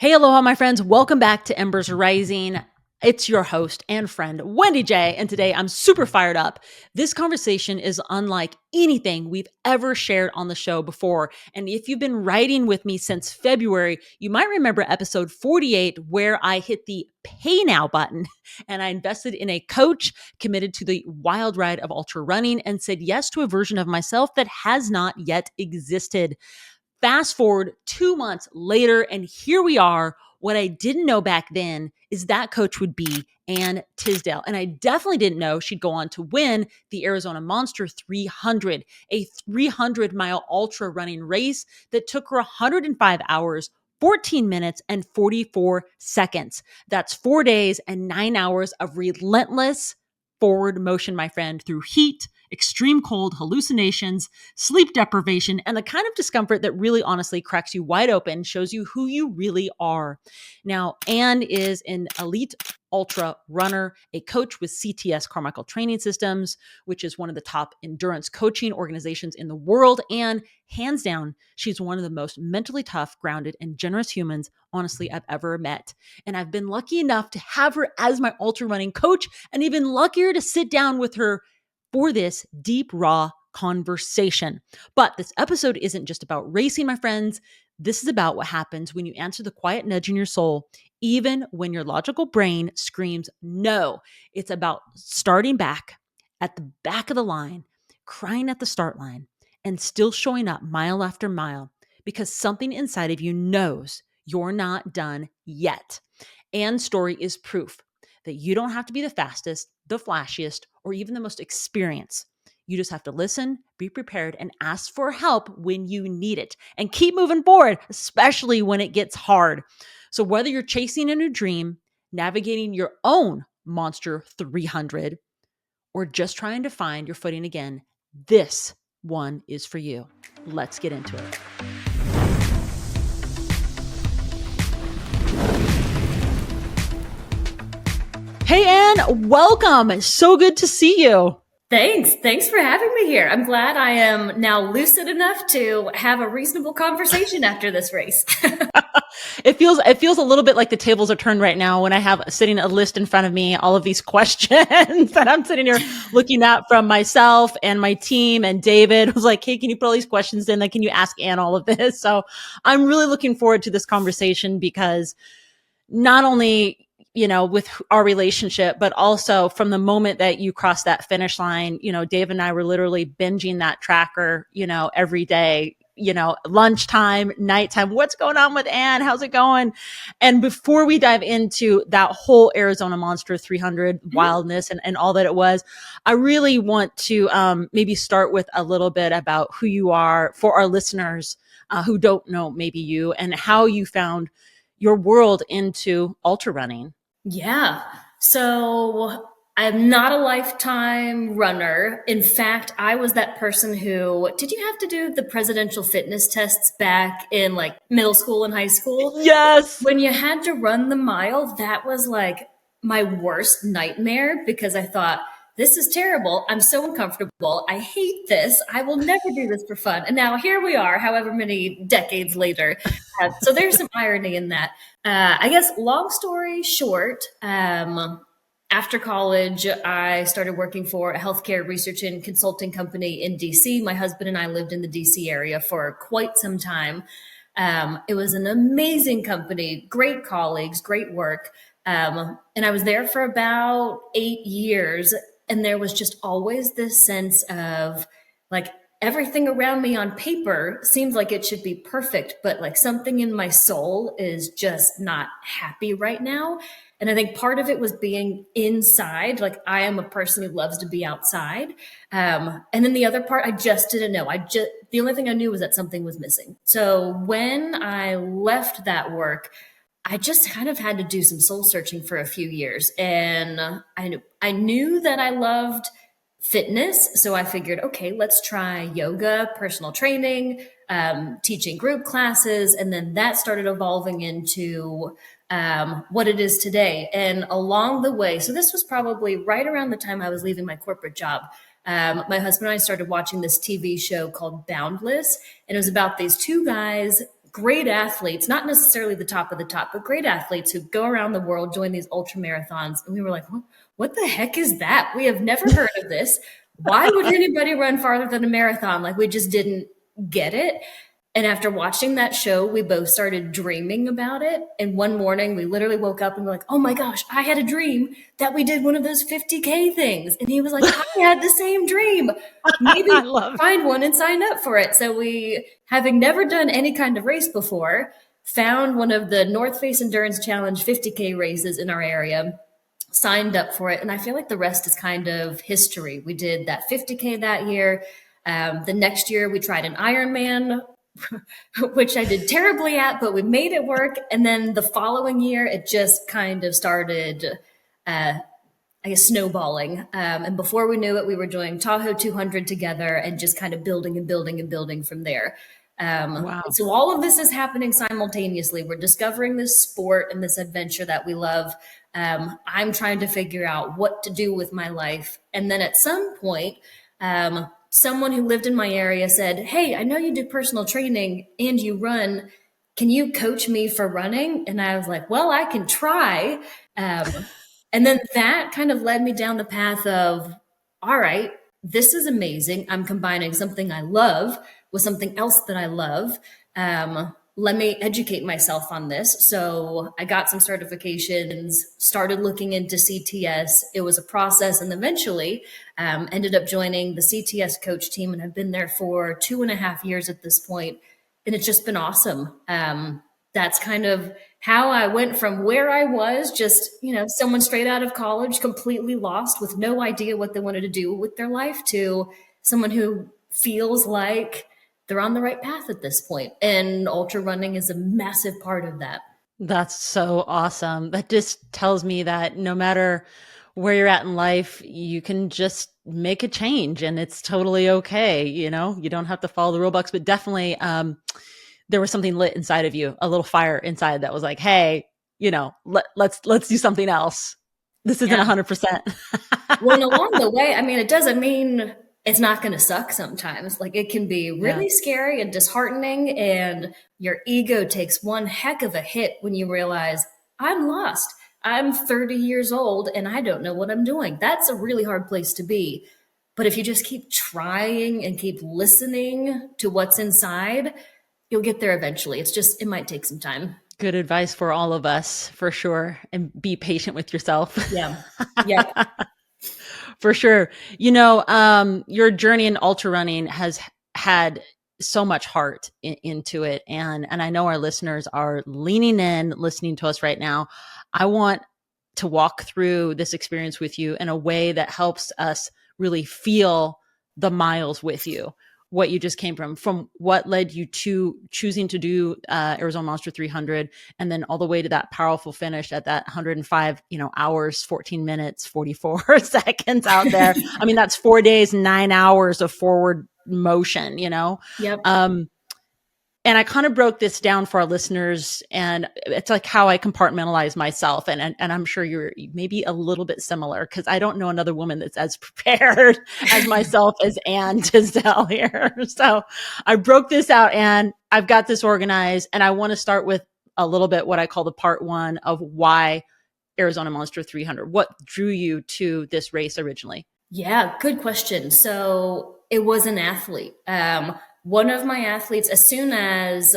Hey, aloha, my friends. Welcome back to Embers Rising. It's your host and friend, Wendy J. And today I'm super fired up. This conversation is unlike anything we've ever shared on the show before. And if you've been writing with me since February, you might remember episode 48, where I hit the pay now button and I invested in a coach committed to the wild ride of ultra running and said yes to a version of myself that has not yet existed. Fast forward 2 months later, and here we are. What I didn't know back then is that coach would be Anne Tisdell. And I definitely didn't know she'd go on to win the Arizona Monster 300, a 300-mile ultra running race that took her 105 hours, 14 minutes, and 44 seconds. That's 4 days and 9 hours of relentless forward motion, my friend, through heat, extreme cold, hallucinations, sleep deprivation, and the kind of discomfort that really honestly cracks you wide open, shows you who you really are. Now, Anne is an elite ultra runner, a coach with CTS Carmichael Training Systems, which is one of the top endurance coaching organizations in the world. And hands down, she's one of the most mentally tough, grounded, and generous humans, honestly, I've ever met. And I've been lucky enough to have her as my ultra running coach, and even luckier to sit down with her for this deep, raw conversation. But this episode isn't just about racing, my friends. This is about what happens when you answer the quiet nudge in your soul, even when your logical brain screams no. It's about starting back at the back of the line, crying at the start line, and still showing up mile after mile because something inside of you knows you're not done yet. Anne's story is proof that you don't have to be the fastest, the flashiest, or even the most experienced. You just have to listen, be prepared, and ask for help when you need it. And keep moving forward, especially when it gets hard. So whether you're chasing a new dream, navigating your own Monster 300, or just trying to find your footing again, this one is for you. Let's get into it. Hey, Anne, welcome. So good to see you. Thanks for having me here. I'm glad I am now lucid enough to have a reasonable conversation after this race. It feels a little bit like the tables are turned right now when I have sitting a list in front of me, all of these questions that I'm sitting here looking at from myself and my team, and David was like, hey, can you put all these questions in? Like, can you ask Anne all of this? So I'm really looking forward to this conversation because not only, with our relationship, but also from the moment that you crossed that finish line, Dave and I were literally binging that tracker, every day, lunchtime, nighttime. What's going on with Anne? How's it going? And before we dive into that whole Arizona Monster 300 wildness and all that it was, I really want to maybe start with a little bit about who you are for our listeners who don't know maybe you and how you found your world into ultra running. Yeah. So I'm not a lifetime runner. In fact, I was that person who, did you have to do the presidential fitness tests back in like middle school and high school? Yes. When you had to run the mile, that was like my worst nightmare because I thought, this is terrible. I'm so uncomfortable. I hate this. I will never do this for fun. And now here we are, however many decades later. So there's some irony in that. I guess long story short, after college, I started working for a healthcare research and consulting company in DC. My husband and I lived in the DC area for quite some time. It was an amazing company, great colleagues, great work. And I was there for about 8 years. And there was just always this sense of like everything around me on paper seems like it should be perfect, but like something in my soul is just not happy right now. And I think part of it was being inside. Like I am a person who loves to be outside. And then the other part, I just didn't know. The only thing I knew was that something was missing. So when I left that work, I just kind of had to do some soul searching for a few years. And I knew that I loved fitness. So I figured, okay, let's try yoga, personal training, teaching group classes. And then that started evolving into what it is today. And along the way, so this was probably right around the time I was leaving my corporate job. My husband and I started watching this TV show called Boundless. And it was about these two guys great athletes, not necessarily the top of the top, but great athletes who go around the world, doing these ultra marathons. And we were like, what the heck is that? We have never heard of this. Why would anybody run farther than a marathon? Like, we just didn't get it. And after watching that show, we both started dreaming about it. And one morning we literally woke up and were like, oh my gosh, I had a dream that we did one of those 50K things. And he was like, I had the same dream. Maybe find one and sign up for it. So we, having never done any kind of race before, found one of the North Face Endurance Challenge 50K races in our area, signed up for it. And I feel like the rest is kind of history. We did that 50K that year. The next year we tried an Ironman, which I did terribly at, but we made it work. And then the following year, it just kind of started, I guess, snowballing. And before we knew it, we were doing Tahoe 200 together and just kind of building and building and building from there. Wow. So all of this is happening simultaneously. We're discovering this sport and this adventure that we love. I'm trying to figure out what to do with my life. And then at some point, someone who lived in my area said, hey, I know you do personal training and you run. Can you coach me for running? And I was like, well, I can try. And then that kind of led me down the path of, all right, this is amazing. I'm combining something I love with something else that I love. Let me educate myself on this. So I got some certifications, started looking into CTS. It was a process, and eventually ended up joining the CTS coach team, and I've been there for 2.5 years at this point, and it's just been awesome. That's kind of how I went from where I was, just, someone straight out of college, completely lost with no idea what they wanted to do with their life, to someone who feels like they're on the right path at this point. And ultra running is a massive part of that. That's so awesome. That just tells me that no matter where you're at in life, you can just make a change and it's totally okay. You don't have to follow the rule books, but definitely, there was something lit inside of you, a little fire inside that was like, hey, let's do something else. This isn't 100%. Well, and along the way, it doesn't mean it's not going to suck sometimes. Like, it can be really scary and disheartening, and your ego takes one heck of a hit when you realize, I'm lost. I'm 30 years old and I don't know what I'm doing. That's a really hard place to be. But if you just keep trying and keep listening to what's inside, you'll get there eventually. It might take some time. Good advice for all of us, for sure. And be patient with yourself. Yeah. For sure. Your journey in ultra running has had so much heart into it. And I know our listeners are leaning in, listening to us right now. I want to walk through this experience with you in a way that helps us really feel the miles with you, what you just came from what led you to choosing to do Arizona Monster 300, and then all the way to that powerful finish at that 105, hours, 14 minutes, 44 seconds out there. That's 4 days, 9 hours of forward motion, Yep. And I kind of broke this down for our listeners, and it's like how I compartmentalize myself. And I'm sure you're maybe a little bit similar, because I don't know another woman that's as prepared as myself as Anne Tisdell here. So I broke this out and I've got this organized, and I want to start with a little bit what I call the part one of why Arizona Monster 300. What drew you to this race originally? Yeah, good question. So it was an athlete. One of my athletes, as soon as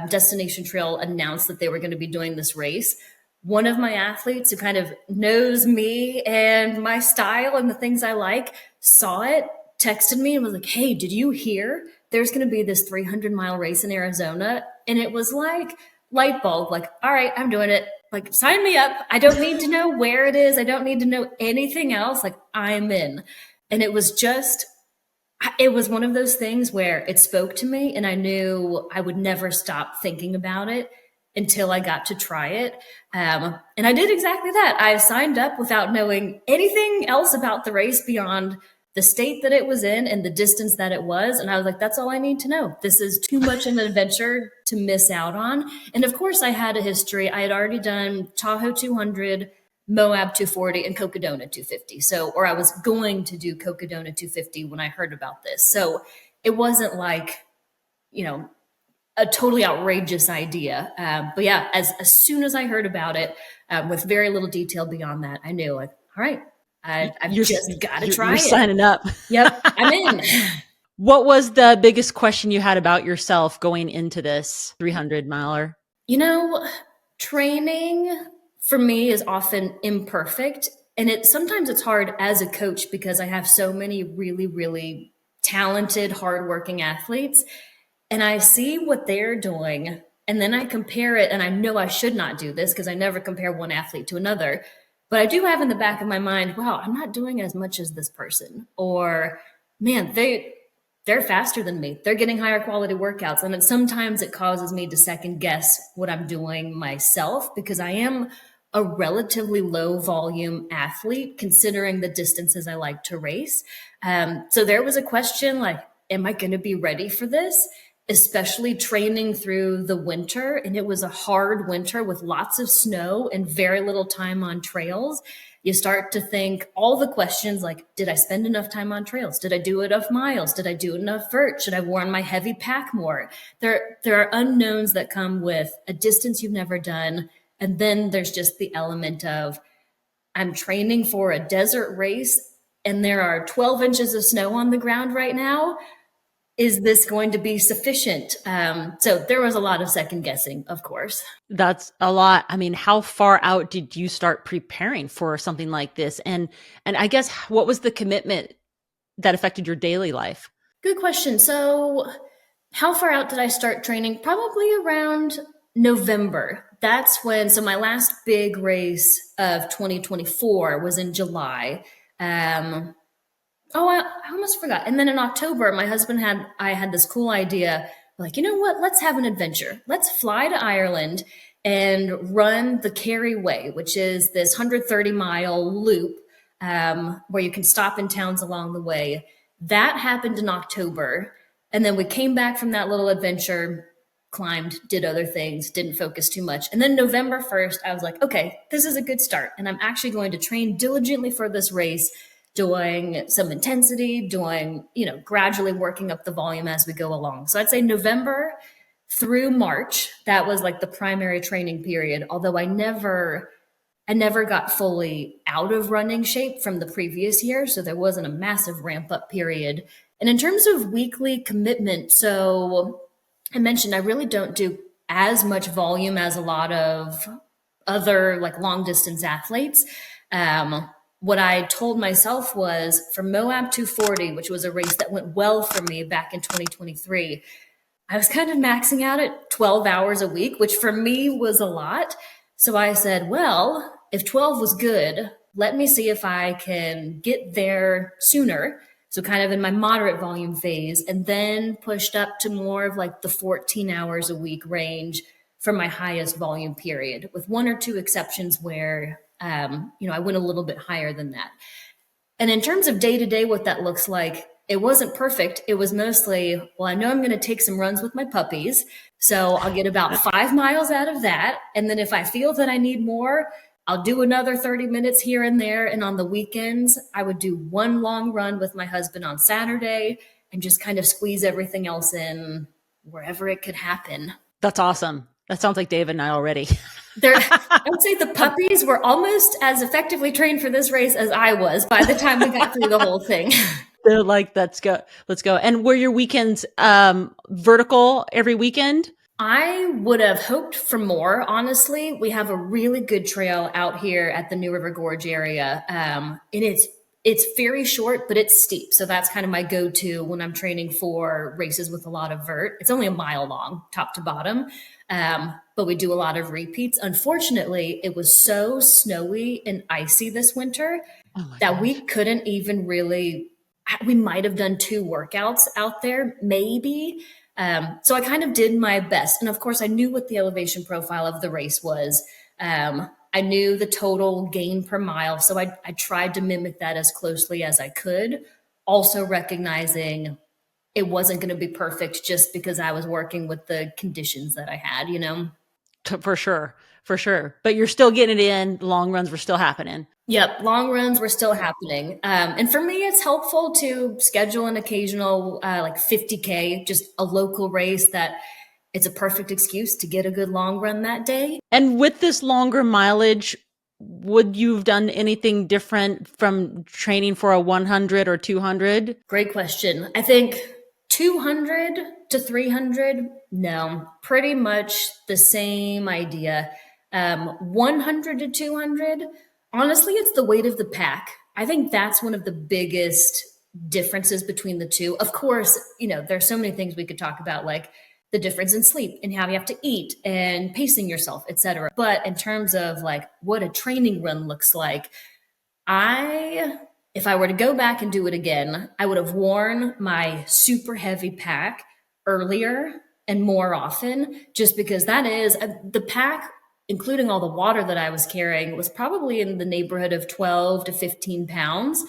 Destination Trail announced that they were going to be doing this race, one of my athletes who kind of knows me and my style and the things I like, saw it, texted me and was like, hey, did you hear there's going to be this 300-mile race in Arizona? And it was like light bulb, like, all right, I'm doing it. Like, sign me up. I don't need to know where it is. I don't need to know anything else. Like, I'm in. And it was one of those things where it spoke to me, and I knew I would never stop thinking about it until I got to try it. And I did exactly that. I signed up without knowing anything else about the race beyond the state that it was in and the distance that it was. And I was like, that's all I need to know. This is too much an adventure to miss out on. And of course I had a history. I had already done Tahoe 200, Moab 240, and Cocodona 250. Or I was going to do Cocodona 250 when I heard about this. So it wasn't like, a totally outrageous idea. But yeah, as soon as I heard about it, with very little detail beyond that, I knew like, all right, I've You're just got to you're try it. signing up. Yep, I'm in. What was the biggest question you had about yourself going into this 300 miler? You know, training for me is often imperfect. And sometimes it's hard as a coach because I have so many really, really talented, hardworking athletes. And I see what they're doing. And then I compare it. And I know I should not do this because I never compare one athlete to another. But I do have in the back of my mind, wow, I'm not doing as much as this person. Or, man, they're faster than me. They're getting higher quality workouts. And then sometimes it causes me to second guess what I'm doing myself because I am a relatively low volume athlete considering the distances I like to race. So there was a question like, am I going to be ready for this? Especially training through the winter. And it was a hard winter with lots of snow and very little time on trails. You start to think all the questions like, did I spend enough time on trails? Did I do enough miles? Did I do enough vert? Should I worn my heavy pack more? There are unknowns that come with a distance you've never done. And then there's just the element of I'm training for a desert race and there are 12 inches of snow on the ground right now. Is this going to be sufficient? So there was a lot of second guessing, of course. That's a lot. I mean, how far out did you start preparing for something like this? And I guess what was the commitment that affected your daily life? Good question. So how far out did I start training? Probably around November. That's when, so my last big race of 2024 was in July. I almost forgot. And then in October, my husband I had this cool idea, like, you know what? Let's have an adventure. Let's fly to Ireland and run the Kerry Way, which is this 130-mile loop where you can stop in towns along the way. That happened in October. And then we came back from that little adventure, climbed, did other things, didn't focus too much. And then November 1st, I was like, okay, this is a good start. And I'm actually going to train diligently for this race, doing some intensity, gradually working up the volume as we go along. So I'd say November through March, that was like the primary training period. Although I never got fully out of running shape from the previous year. So there wasn't a massive ramp up period. And in terms of weekly commitment, so I mentioned I really don't do as much volume as a lot of other like long distance athletes. What I told myself was for Moab 240, which was a race that went well for me back in 2023, I was kind of maxing out at 12 hours a week, which for me was a lot. So I said, well, if 12 was good, let me see if I can get there sooner. So kind of in my moderate volume phase, and then pushed up to more of like the 14 hours a week range for my highest volume period, with one or two exceptions where I went a little bit higher than that. And in terms of day to day, what that looks like, it wasn't perfect. It was mostly, well, I know I'm going to take some runs with my puppies. So I'll get about 5 miles out of that. And then if I feel that I need more, I'll do another 30 minutes here and there. And on the weekends, I would do one long run with my husband on Saturday and just kind of squeeze everything else in wherever it could happen. That's awesome. That sounds like David and I already. I would say the puppies were almost as effectively trained for this race as I was by the time we got through the whole thing. They're like, let's go. And were your weekends vertical every weekend? I would have hoped for more, honestly. We have a really good trail out here at the New River Gorge area. And it's very short, but it's steep. So that's kind of my go-to when I'm training for races with a lot of vert. It's only a mile long, top to bottom. But we do a lot of repeats. Unfortunately, it was so snowy and icy this winter that we couldn't even we might have done 2 workouts out there, maybe. So I kind of did my best. And of course, I knew what the elevation profile of the race was. I knew the total gain per mile. So I tried to mimic that as closely as I could, also recognizing it wasn't going to be perfect just because I was working with the conditions that I had, For sure. But you're still getting it in. Long runs were still happening. Yep. Long runs were still happening. And for me, it's helpful to schedule an occasional like 50K, just a local race that it's a perfect excuse to get a good long run that day. And with this longer mileage, would you have done anything different from training for a 100 or 200? Great question. I think 200 to 300, no, pretty much the same idea. 100 to 200, honestly, it's the weight of the pack. I think that's one of the biggest differences between the two. Of course, there's so many things we could talk about, like the difference in sleep and how you have to eat and pacing yourself, etc. But in terms of like what a training run looks like, if I were to go back and do it again, I would have worn my super heavy pack earlier and more often, just because that is the pack, including all the water that I was carrying, was probably in the neighborhood of 12 to 15 pounds.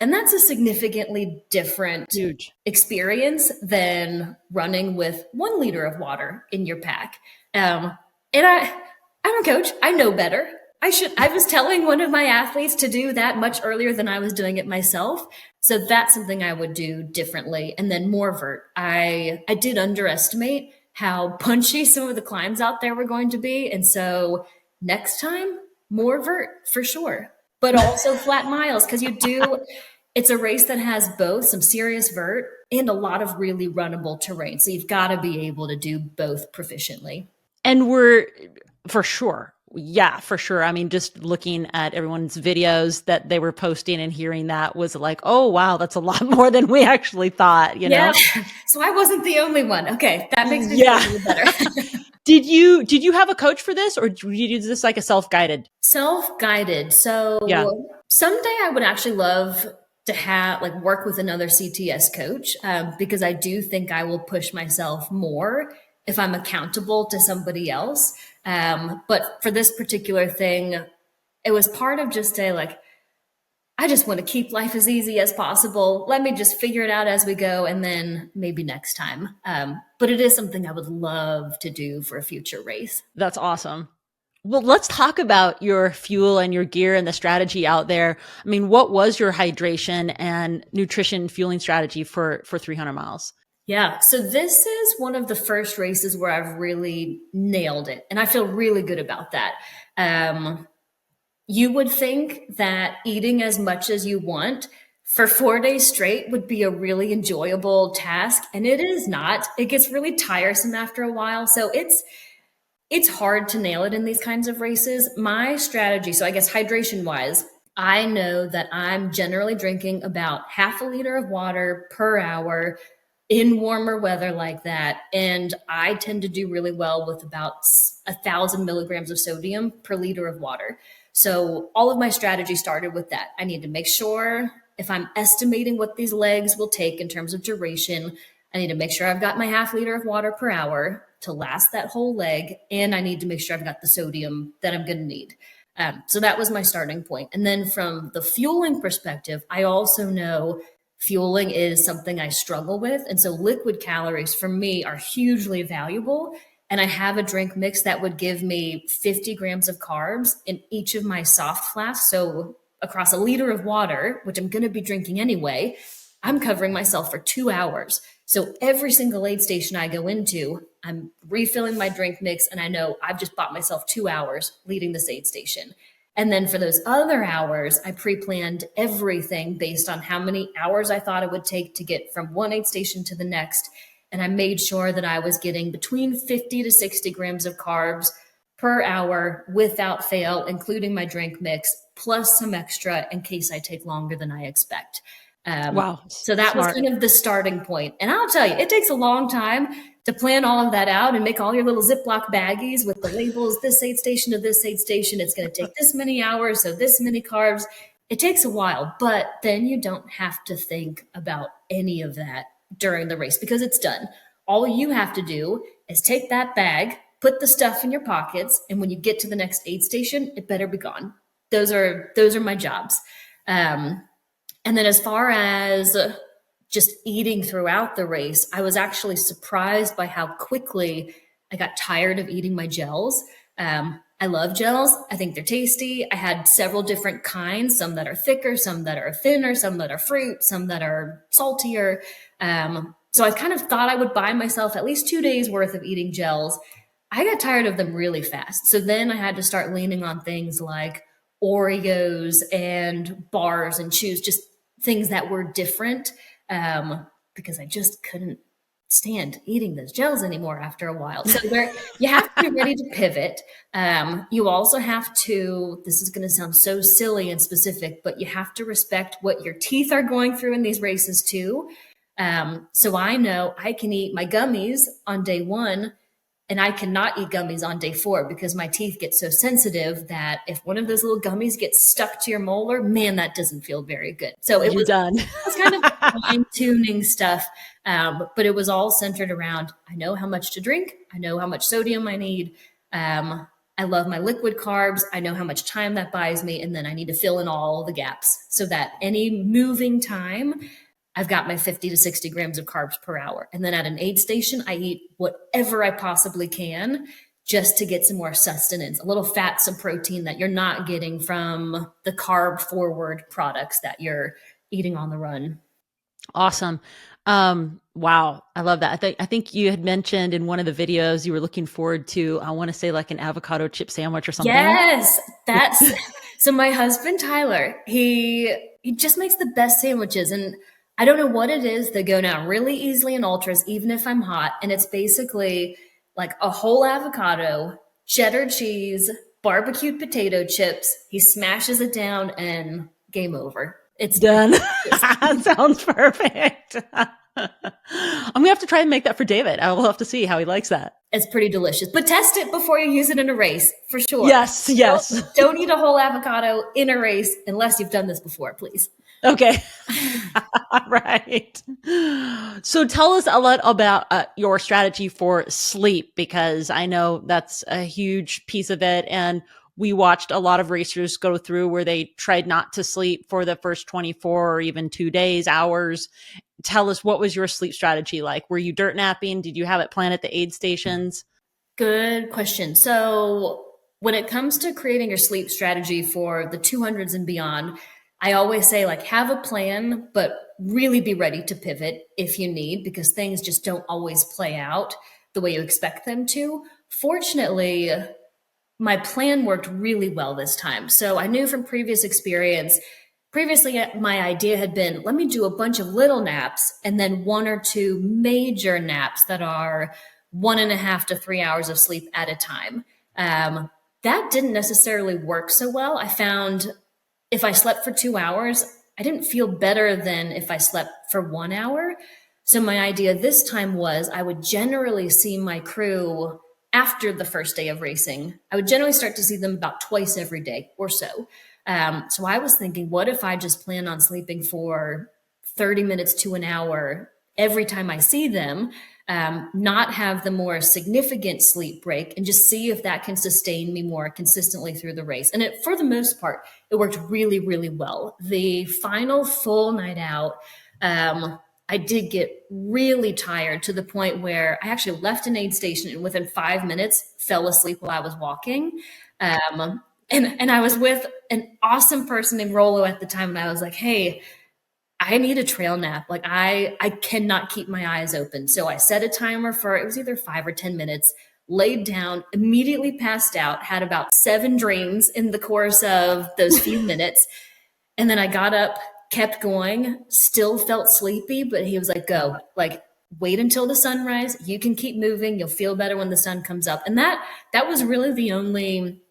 And that's a significantly different experience than running with 1 liter of water in your pack. And I'm a coach. I know better. I was telling one of my athletes to do that much earlier than I was doing it myself. So that's something I would do differently. And then more vert. I did underestimate how punchy some of the climbs out there were going to be. And so next time, more vert for sure, but also flat miles, because it's a race that has both some serious vert and a lot of really runnable terrain. So you've got to be able to do both proficiently. And we're for sure. Yeah, for sure. I mean, just looking at everyone's videos that they were posting and hearing that was like, oh, wow, that's a lot more than we actually thought, know? So I wasn't the only one. Okay. That makes me feel a little better. Did you have a coach for this, or did you do this like a self-guided? Self-guided. So someday I would actually love to have work with another CTS coach, because I do think I will push myself more if I'm accountable to somebody else. But for this particular thing, it was part of just I just want to keep life as easy as possible. Let me just figure it out as we go, and then maybe next time. But it is something I would love to do for a future race. That's awesome. Well, let's talk about your fuel and your gear and the strategy out there. I mean, what was your hydration and nutrition fueling strategy for 300 miles? Yeah. So this is one of the first races where I've really nailed it. And I feel really good about that. You would think that eating as much as you want for 4 days straight would be a really enjoyable task. And it is not. It gets really tiresome after a while. So it's hard to nail it in these kinds of races. My strategy, so I guess hydration wise, I know that I'm generally drinking about half a liter of water per hour in warmer weather like that. And I tend to do really well with about 1,000 milligrams of sodium per liter of water. So all of my strategy started with that. I need to make sure if I'm estimating what these legs will take in terms of duration, I need to make sure I've got my half liter of water per hour to last that whole leg. And I need to make sure I've got the sodium that I'm going to need. So that was my starting point. And then from the fueling perspective, I also know fueling is something I struggle with. And so liquid calories for me are hugely valuable. And I have a drink mix that would give me 50 grams of carbs in each of my soft flasks. So across a liter of water, which I'm going to be drinking anyway, I'm covering myself for 2 hours. So every single aid station I go into, I'm refilling my drink mix, and I know I've just bought myself 2 hours leading this aid station. And then for those other hours, I pre-planned everything based on how many hours I thought it would take to get from one aid station to the next. And I made sure that I was getting between 50 to 60 grams of carbs per hour without fail, including my drink mix, plus some extra in case I take longer than I expect. Wow. So that was kind of the starting point. And I'll tell you, it takes a long time to plan all of that out and make all your little Ziploc baggies with the labels, this aid station to this aid station. It's going to take this many hours, so this many carbs. It takes a while, but then you don't have to think about any of that during the race because it's done. All you have to do is take that bag, put the stuff in your pockets, and when you get to the next aid station, it better be gone. Those are my jobs. And then as far as just eating throughout the race, I was actually surprised by how quickly I got tired of eating my gels. I love gels. I think they're tasty. I had several different kinds, some that are thicker, some that are thinner, some that are fruit, some that are saltier. So I kind of thought I would buy myself at least 2 days worth of eating gels. I got tired of them really fast. So then I had to start leaning on things like Oreos and bars and chews, just things that were different, because I just couldn't stand eating those gels anymore after a while. So you have to be ready to pivot. You also have to, this is going to sound so silly and specific, but you have to respect what your teeth are going through in these races too. So I know I can eat my gummies on day one, and I cannot eat gummies on day 4 because my teeth get so sensitive that if one of those little gummies gets stuck to your molar, man, that doesn't feel very good. So You're done. it was kind of fine tuning stuff. But it was all centered around, I know how much to drink. I know how much sodium I need. I love my liquid carbs. I know how much time that buys me. And then I need to fill in all the gaps so that any moving time, I've got my 50 to 60 grams of carbs per hour. And then at an aid station, I eat whatever I possibly can just to get some more sustenance, a little fat, some protein that you're not getting from the carb forward products that you're eating on the run. Awesome. Wow. I love that. I think you had mentioned in one of the videos you were looking forward to, I want to say like an avocado chip sandwich or something. Yes, that's so my husband Tyler, he just makes the best sandwiches, and I don't know what it is. They go down really easily in ultras, even if I'm hot. And it's basically like a whole avocado, cheddar cheese, barbecued potato chips. He smashes it down and game over. It's done. Sounds perfect. I'm going to have to try and make that for David. I will have to see how he likes that. It's pretty delicious, but test it before you use it in a race for sure. Yes. Don't eat a whole avocado in a race unless you've done this before, please. Okay. Right. So tell us a lot about your strategy for sleep, because I know that's a huge piece of it. And we watched a lot of racers go through where they tried not to sleep for the first 24 or even 2 days, hours. Tell us, what was your sleep strategy like? Were you dirt napping? Did you have it planned at the aid stations? Good question. So when it comes to creating your sleep strategy for the 200s and beyond, I always say, like, have a plan, but really be ready to pivot if you need, because things just don't always play out the way you expect them to. Fortunately, my plan worked really well this time. So I knew from previous experience, previously my idea had been, let me do a bunch of little naps and then 1 or 2 major naps that are 1.5 to 3 hours of sleep at a time. That didn't necessarily work so well. I found if I slept for 2 hours, I didn't feel better than if I slept for 1 hour. So my idea this time was I would generally see my crew after the first day of racing. I would generally start to see them about twice every day or so. So I was thinking, what if I just plan on sleeping for 30 minutes to an hour every time I see them, not have the more significant sleep break, and just see if that can sustain me more consistently through the race. And for the most part, it worked really, really well. The final full night out, I did get really tired to the point where I actually left an aid station and within 5 minutes fell asleep while I was walking. And I was with an awesome person named Rolo at the time, and I was like, hey, I need a trail nap. Like I cannot keep my eyes open. So I set a timer for, it was either 5 or 10 minutes, laid down, immediately passed out, had about 7 dreams in the course of those few minutes. And then I got up, kept going, still felt sleepy, but he was like, go, like, wait until the sunrise. You can keep moving. You'll feel better when the sun comes up. And that was really the only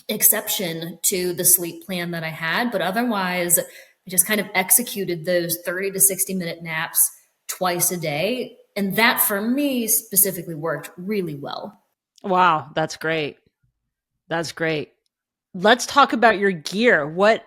exception to the sleep plan that I had. But otherwise, I just kind of executed those 30 to 60-minute naps twice a day. And that for me specifically worked really well. Wow, that's great. That's great. Let's talk about your gear. What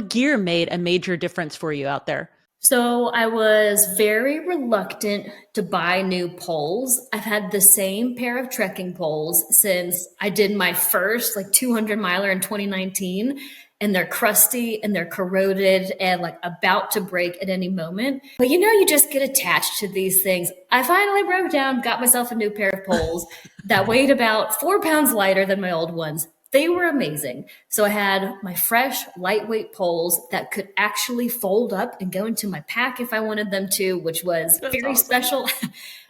gear made a major difference for you out there? So I was very reluctant to buy new poles. I've had the same pair of trekking poles since I did my first 200 miler in 2019. And they're crusty and they're corroded and about to break at any moment. But you just get attached to these things. I finally broke down, got myself a new pair of poles that weighed about 4 pounds lighter than my old ones. They were amazing. So I had my fresh, lightweight poles that could actually fold up and go into my pack if I wanted them to, which was That's very awesome. special.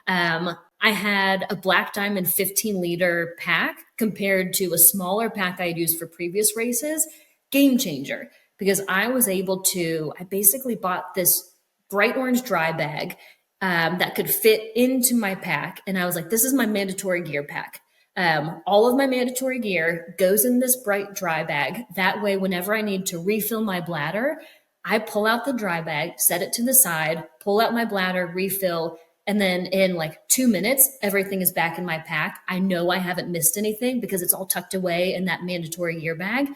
I had a Black Diamond 15-liter pack compared to a smaller pack I'd used for previous races. Game changer, because I basically bought this bright orange dry bag that could fit into my pack. And I was like, this is my mandatory gear pack. All of my mandatory gear goes in this bright dry bag. That way, whenever I need to refill my bladder, I pull out the dry bag, set it to the side, pull out my bladder, refill, and then in like 2 minutes, everything is back in my pack. I know I haven't missed anything because it's all tucked away in that mandatory gear bag.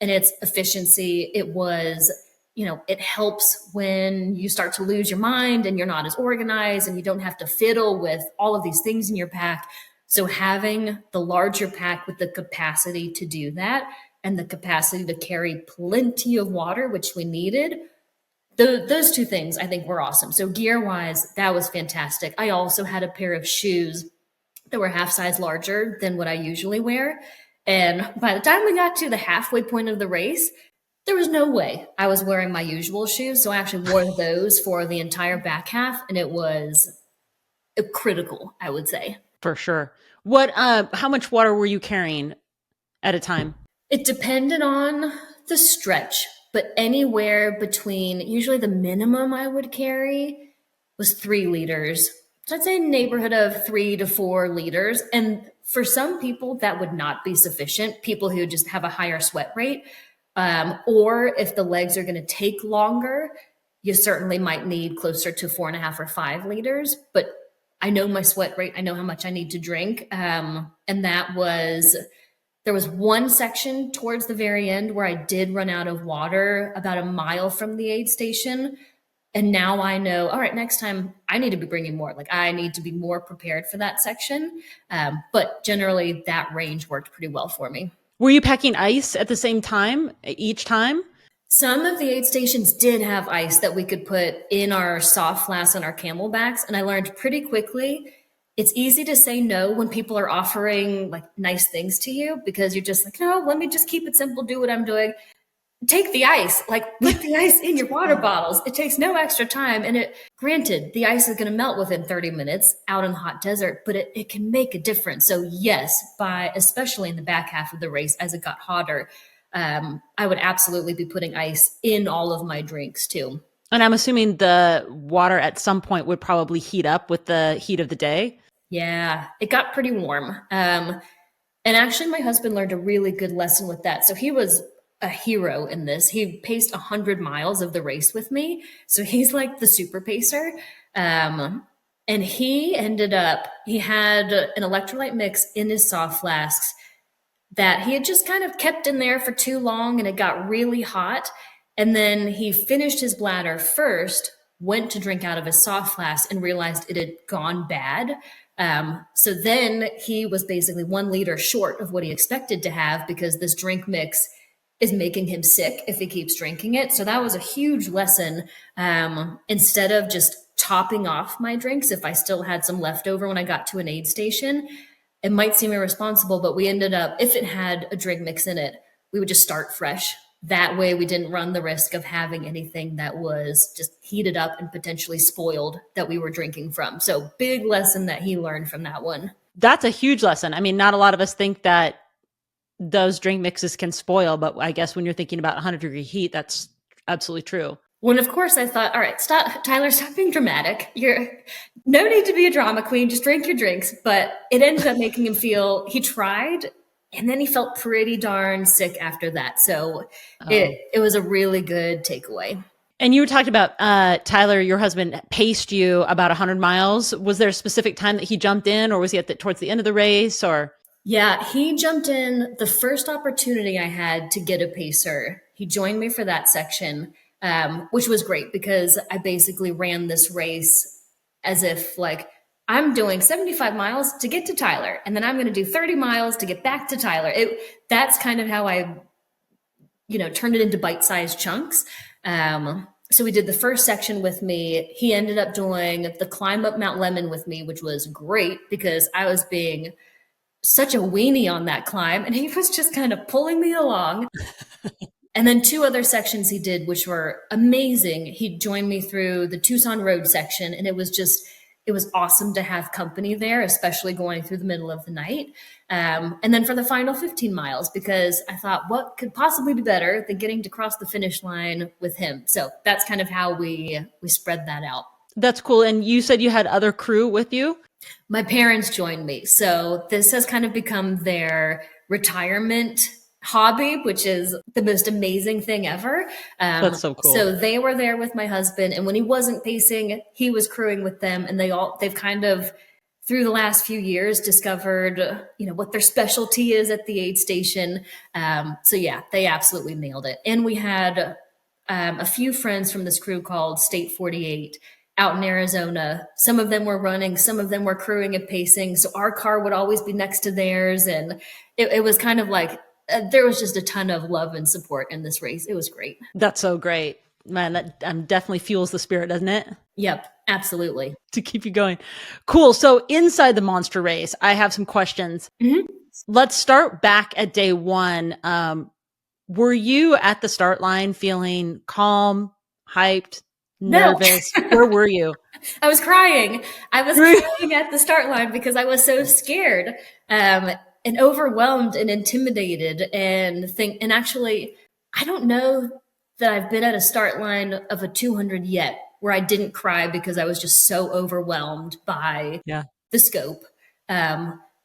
And it's efficiency. It helps when you start to lose your mind and you're not as organized and you don't have to fiddle with all of these things in your pack. So having the larger pack with the capacity to do that and the capacity to carry plenty of water, which we needed, those two things I think were awesome. So gear wise, that was fantastic. I also had a pair of shoes that were half size larger than what I usually wear. And by the time we got to the halfway point of the race, there was no way I was wearing my usual shoes. So I actually wore those for the entire back half, and it was critical, I would say. For sure. How much water were you carrying at a time? It depended on the stretch, but anywhere between, usually the minimum I would carry was 3 liters. So I'd say neighborhood of 3 to 4 liters. And for some people, that would not be sufficient. People who just have a higher sweat rate, or if the legs are going to take longer, you certainly might need closer to 4.5 or 5 liters. But I know my sweat rate. I know how much I need to drink. And there was one section towards the very end where I did run out of water about a mile from the aid station. And now I know, all right, next time I need to be bringing more. Like I need to be more prepared for that section. But generally that range worked pretty well for me. Were you packing ice at the same time each time? Some of the aid stations did have ice that we could put in our soft flasks and our camelbacks. And I learned pretty quickly, it's easy to say no when people are offering like nice things to you because you're just like, no, let me just keep it simple, do what I'm doing. Take the ice, like put the ice in your water bottles. It takes no extra time. And granted, the ice is going to melt within 30 minutes out in the hot desert, but it can make a difference. So yes, especially in the back half of the race, as it got hotter, I would absolutely be putting ice in all of my drinks too. And I'm assuming the water at some point would probably heat up with the heat of the day. Yeah, it got pretty warm. And actually, my husband learned a really good lesson with that. So he was a hero in this. He paced 100 miles of the race with me. So he's like the super pacer. And he had an electrolyte mix in his soft flasks that he had just kind of kept in there for too long, and it got really hot. And then he finished his bladder first, went to drink out of his soft flask and realized it had gone bad. So then he was basically 1 liter short of what he expected to have because this drink mix is making him sick if he keeps drinking it. So that was a huge lesson. Instead of just topping off my drinks, if I still had some left over when I got to an aid station, it might seem irresponsible, but we ended up, if it had a drink mix in it, we would just start fresh. That way we didn't run the risk of having anything that was just heated up and potentially spoiled that we were drinking from. So big lesson that he learned from that one. That's a huge lesson. I mean, not a lot of us think that those drink mixes can spoil, but I guess when you're thinking about 100-degree heat, that's absolutely true. When, of course, I thought, all right, stop, Tyler, stop being dramatic. You're no need to be a drama queen. Just drink your drinks. But it ended up making him he tried, and then he felt pretty darn sick after that. So it was a really good takeaway. And you talked about Tyler, your husband, paced you about 100 miles. Was there a specific time that he jumped in, or was he towards the end of the race, or? Yeah, he jumped in the first opportunity I had to get a pacer. He joined me for that section. Which was great because I basically ran this race as if like I'm doing 75 miles to get to Tyler, and then I'm going to do 30 miles to get back to Tyler. That's kind of how I, turned it into bite-sized chunks. So we did the first section with me. He ended up doing the climb up Mount Lemmon with me, which was great because I was being such a weenie on that climb, and he was just kind of pulling me along. And then two other sections he did, which were amazing. He joined me through the Tucson Road section, and it was awesome to have company there, especially going through the middle of the night. And then for the final 15 miles, because I thought, what could possibly be better than getting to cross the finish line with him? So that's kind of how we spread that out. That's cool. And you said you had other crew with you? My parents joined me. So this has kind of become their retirement hobby, which is the most amazing thing ever. That's so cool. So they were there with my husband, and when he wasn't pacing, he was crewing with them, and they've kind of through the last few years discovered, what their specialty is at the aid station. So yeah, they absolutely nailed it. And we had a few friends from this crew called State 48 out in Arizona. Some of them were running, some of them were crewing and pacing. So our car would always be next to theirs. And it was kind of like, there was just a ton of love and support in this race. It was great. That's so great. Man, that definitely fuels the spirit, doesn't it? Yep, absolutely. To keep you going. Cool. So inside the monster race, I have some questions. Mm-hmm. Let's start back at day one. Were you at the start line feeling calm, hyped, nervous? No. Where were you? I was crying. I was crying at the start line because I was so scared. And overwhelmed and intimidated and actually, I don't know that I've been at a start line of a 200 yet where I didn't cry because I was just so overwhelmed by the scope.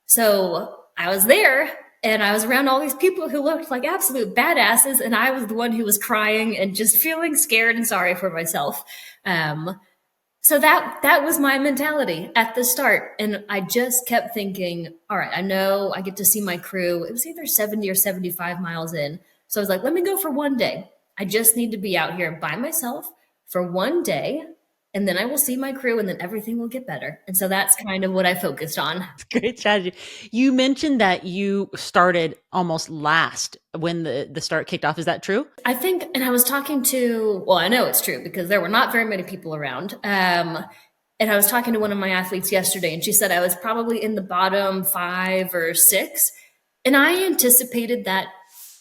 So I was there and I was around all these people who looked like absolute badasses, and I was the one who was crying and just feeling scared and sorry for myself. So that was my mentality at the start. And I just kept thinking, all right, I know I get to see my crew. It was either 70 or 75 miles in. So I was like, let me go for one day. I just need to be out here by myself for one day, and then I will see my crew, and then everything will get better. And so that's kind of what I focused on. Great strategy. You mentioned that you started almost last when the start kicked off. Is that true? I think, and I was talking to, well, I know it's true because there were not very many people around. And I was talking to one of my athletes yesterday, and she said I was probably in the bottom 5 or 6. And I anticipated that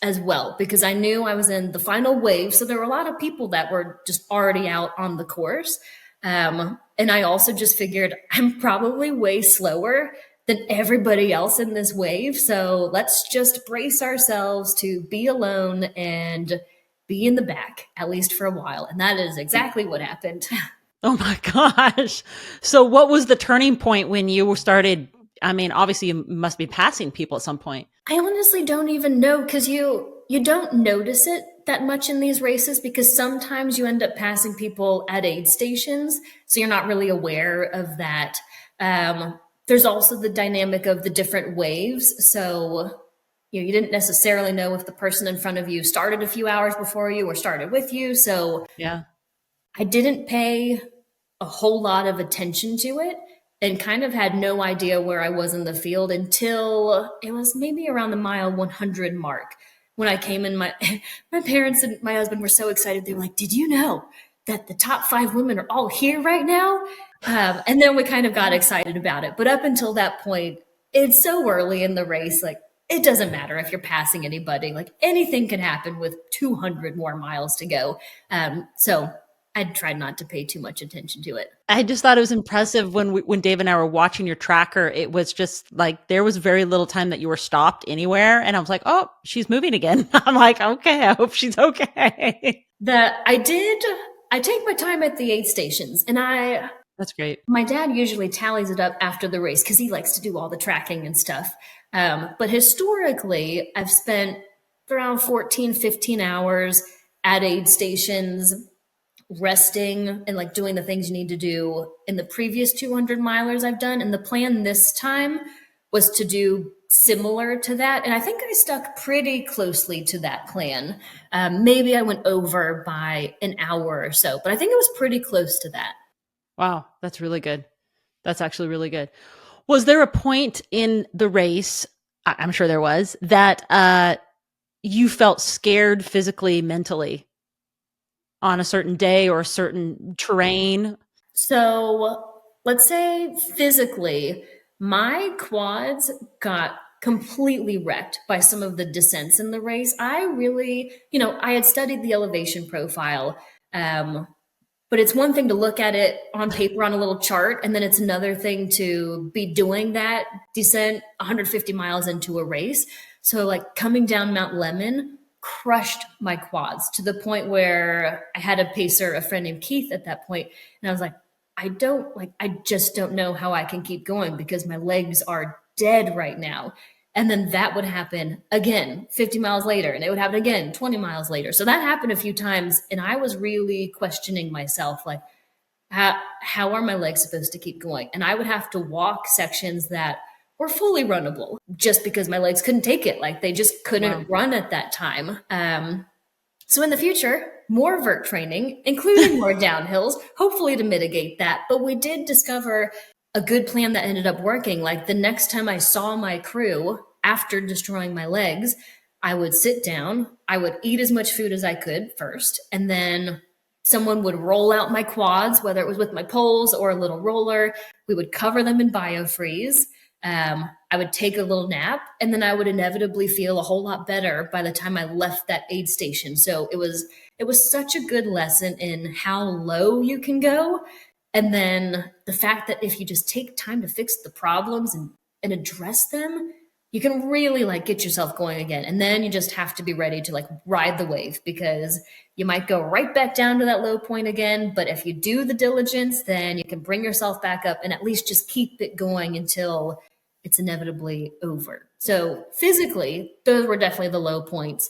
as well because I knew I was in the final wave. So there were a lot of people that were just already out on the course. And I also just figured I'm probably way slower than everybody else in this wave. So let's just brace ourselves to be alone and be in the back, at least for a while. And that is exactly what happened. Oh my gosh. So what was the turning point when you started? I mean, obviously you must be passing people at some point. I honestly don't even know because you don't notice it that much in these races because sometimes you end up passing people at aid stations. So you're not really aware of that. There's also the dynamic of the different waves. So, you didn't necessarily know if the person in front of you started a few hours before you or started with you. So yeah, I didn't pay a whole lot of attention to it and kind of had no idea where I was in the field until it was maybe around the mile 100 mark. When I came in, my parents and my husband were so excited. They were like, did you know that the top 5 women are all here right now? And then we kind of got excited about it. But up until that point, it's so early in the race. Like, it doesn't matter if you're passing anybody. Like, anything can happen with 200 more miles to go. So I tried not to pay too much attention to it. I just thought it was impressive when Dave and I were watching your tracker. It was just like there was very little time that you were stopped anywhere, and I was like, "Oh, she's moving again." I'm like, "Okay, I hope she's okay." I take my time at the aid stations, and That's great. My dad usually tallies it up after the race because he likes to do all the tracking and stuff. But historically, I've spent around 14, 15 hours at aid stations, resting and like doing the things you need to do in the previous 200 milers I've done. And the plan this time was to do similar to that. And I think I stuck pretty closely to that plan. Maybe I went over by an hour or so, but I think it was pretty close to that. Wow, that's really good. That's actually really good. Was there a point in the race, I'm sure there was, that you felt scared physically, mentally on a certain day or a certain terrain? So let's say physically, my quads got completely wrecked by some of the descents in the race. I really, you know, I had studied the elevation profile. But it's one thing to look at it on paper on a little chart, and then it's another thing to be doing that descent 150 miles into a race. So like coming down Mount Lemon crushed my quads to the point where I had a pacer, a friend named Keith at that point, and I was like, I just don't know how I can keep going because my legs are dead right now. And then that would happen again 50 miles later, and it would happen again 20 miles later. So that happened a few times. And I was really questioning myself, like, how are my legs supposed to keep going? And I would have to walk sections that were fully runnable just because my legs couldn't take it. Like they just couldn't run at that time. So in the future, more vert training, including more downhills, hopefully to mitigate that. But we did discover a good plan that ended up working. Like the next time I saw my crew after destroying my legs, I would sit down, I would eat as much food as I could first, and then someone would roll out my quads, whether it was with my poles or a little roller. We would cover them in biofreeze. I would take a little nap, and then I would inevitably feel a whole lot better by the time I left that aid station. So it was such a good lesson in how low you can go. And then the fact that if you just take time to fix the problems and address them, you can really like get yourself going again. And then you just have to be ready to like ride the wave, because you might go right back down to that low point again. But if you do the diligence, then you can bring yourself back up and at least just keep it going until it's inevitably over. So physically, those were definitely the low points.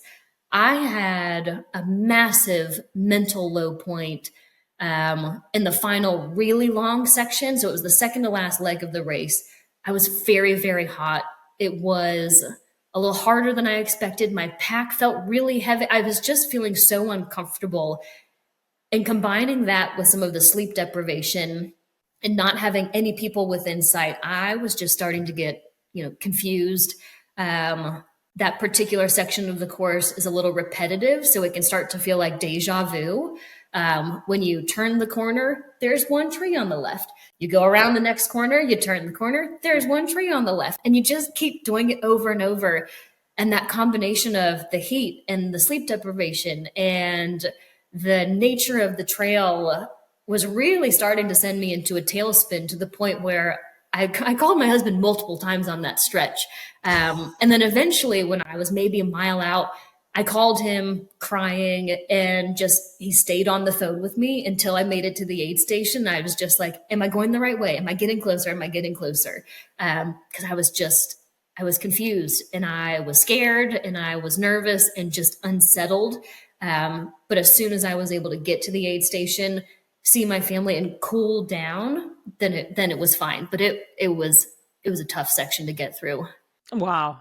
I had a massive mental low point in the final really long section. So it was the second to last leg of the race. I was very, very hot. It was a little harder than I expected. My pack felt really heavy. I was just feeling so uncomfortable. And combining that with some of the sleep deprivation and not having any people within sight, I was just starting to get, confused. That particular section of the course is a little repetitive, so it can start to feel like deja vu. When you turn the corner, there's one tree on the left. You go around the next corner, you turn the corner, there's one tree on the left. And you just keep doing it over and over. And that combination of the heat and the sleep deprivation and the nature of the trail was really starting to send me into a tailspin, to the point where I called my husband multiple times on that stretch. And then eventually, when I was maybe a mile out, I called him crying, and he stayed on the phone with me until I made it to the aid station. I was just like, am I going the right way? Am I getting closer? Am I getting closer? Because I was confused, and I was scared, and I was nervous and just unsettled. But as soon as I was able to get to the aid station, see my family and cool down, then it was fine. But it was a tough section to get through. Wow.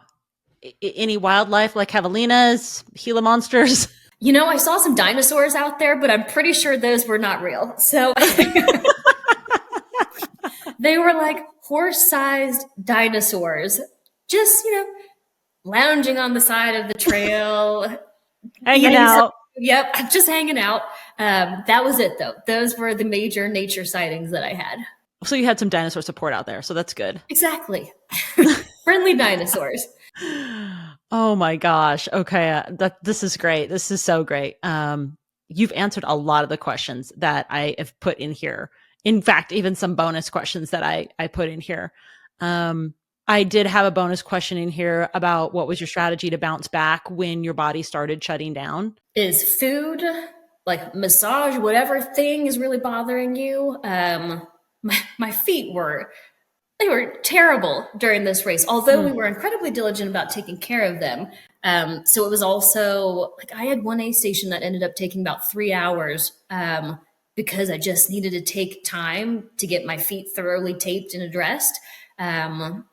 Any wildlife like javelinas, Gila monsters? I saw some dinosaurs out there, but I'm pretty sure those were not real. So they were like horse-sized dinosaurs, just, lounging on the side of the trail. Hanging out. Yep, just hanging out. That was it, though. Those were the major nature sightings that I had. So you had some dinosaur support out there, so that's good. Exactly. Friendly dinosaurs. Oh my gosh. Okay. This is great. This is so great. You've answered a lot of the questions that I have put in here. In fact, even some bonus questions that I put in here. I did have a bonus question in here about what was your strategy to bounce back when your body started shutting down? Is food, like massage, whatever thing is really bothering you? My feet were terrible during this race, although we were incredibly diligent about taking care of them. So it was also like I had one aid station that ended up taking about 3 hours because I just needed to take time to get my feet thoroughly taped and addressed. I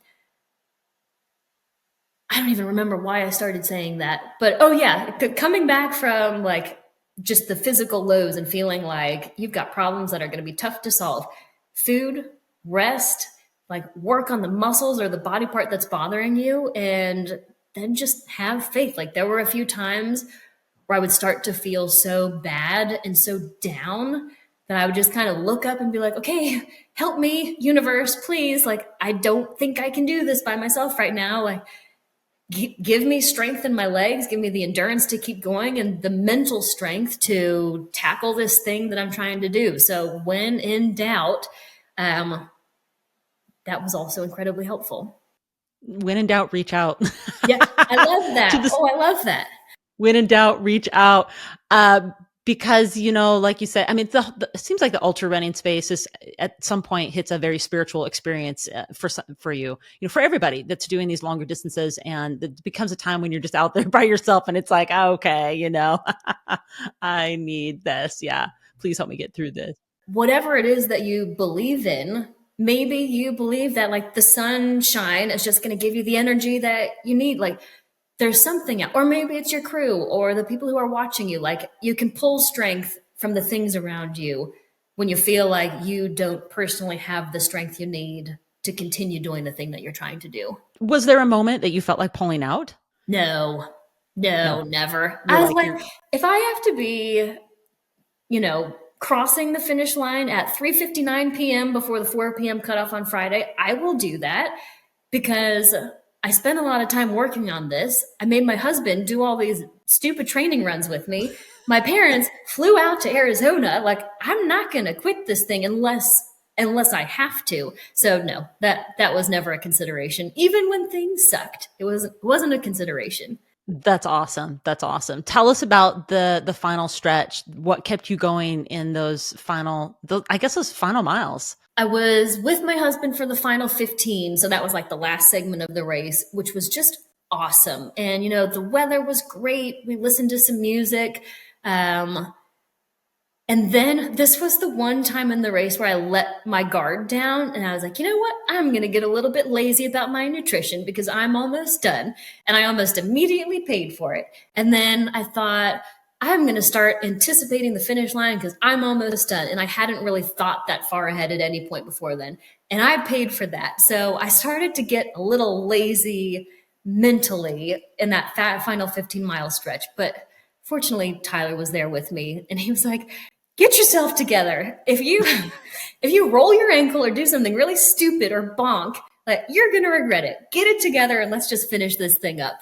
don't even remember why I started saying that, but oh yeah, coming back from like just the physical lows and feeling like you've got problems that are going to be tough to solve. Food, rest, like work on the muscles or the body part that's bothering you, and then just have faith. Like there were a few times where I would start to feel so bad and so down that I would just kind of look up and be like, okay, help me, universe, please. Like, I don't think I can do this by myself right now. Like, give me strength in my legs, give me the endurance to keep going and the mental strength to tackle this thing that I'm trying to do. So when in doubt, that was also incredibly helpful. When in doubt, reach out. Yeah, I love To that. this, Oh, I love that. when in doubt, reach out. Because, like you said, I mean, it seems like the ultra running space is at some point hits a very spiritual experience for you, for everybody that's doing these longer distances. And it becomes a time when you're just out there by yourself and it's like, okay, I need this. Yeah. Please help me get through this. Whatever it is that you believe in, maybe you believe that like the sunshine is just going to give you the energy that you need. Like there's something, or maybe it's your crew or the people who are watching you. Like you can pull strength from the things around you when you feel like you don't personally have the strength you need to continue doing the thing that you're trying to do. Was there a moment that you felt like pulling out? No, no, No, never. you're I was like, like, if I have to be, crossing the finish line at 3:59 p.m. before the 4 p.m. cutoff on Friday, I will do that because I spent a lot of time working on this. I made my husband do all these stupid training runs with me. My parents flew out to Arizona. Like, I'm not going to quit this thing unless I have to. So no, that was never a consideration. Even when things sucked, it wasn't a consideration. that's awesome. That's awesome. Tell us about the final stretch. What kept you going in those those final miles? I was with my husband for the final 15. So that was like the last segment of the race, which was just awesome. And, the weather was great. We listened to some music. And then this was the one time in the race where I let my guard down and I was like, you know what? I'm going to get a little bit lazy about my nutrition because I'm almost done. And I almost immediately paid for it. And then I thought, I'm going to start anticipating the finish line because I'm almost done. And I hadn't really thought that far ahead at any point before then. And I paid for that. So I started to get a little lazy mentally in that final 15-mile stretch. But fortunately, Tyler was there with me and he was like, get yourself together. If you roll your ankle or do something really stupid or bonk, like you're gonna regret it. Get it together and let's just finish this thing up.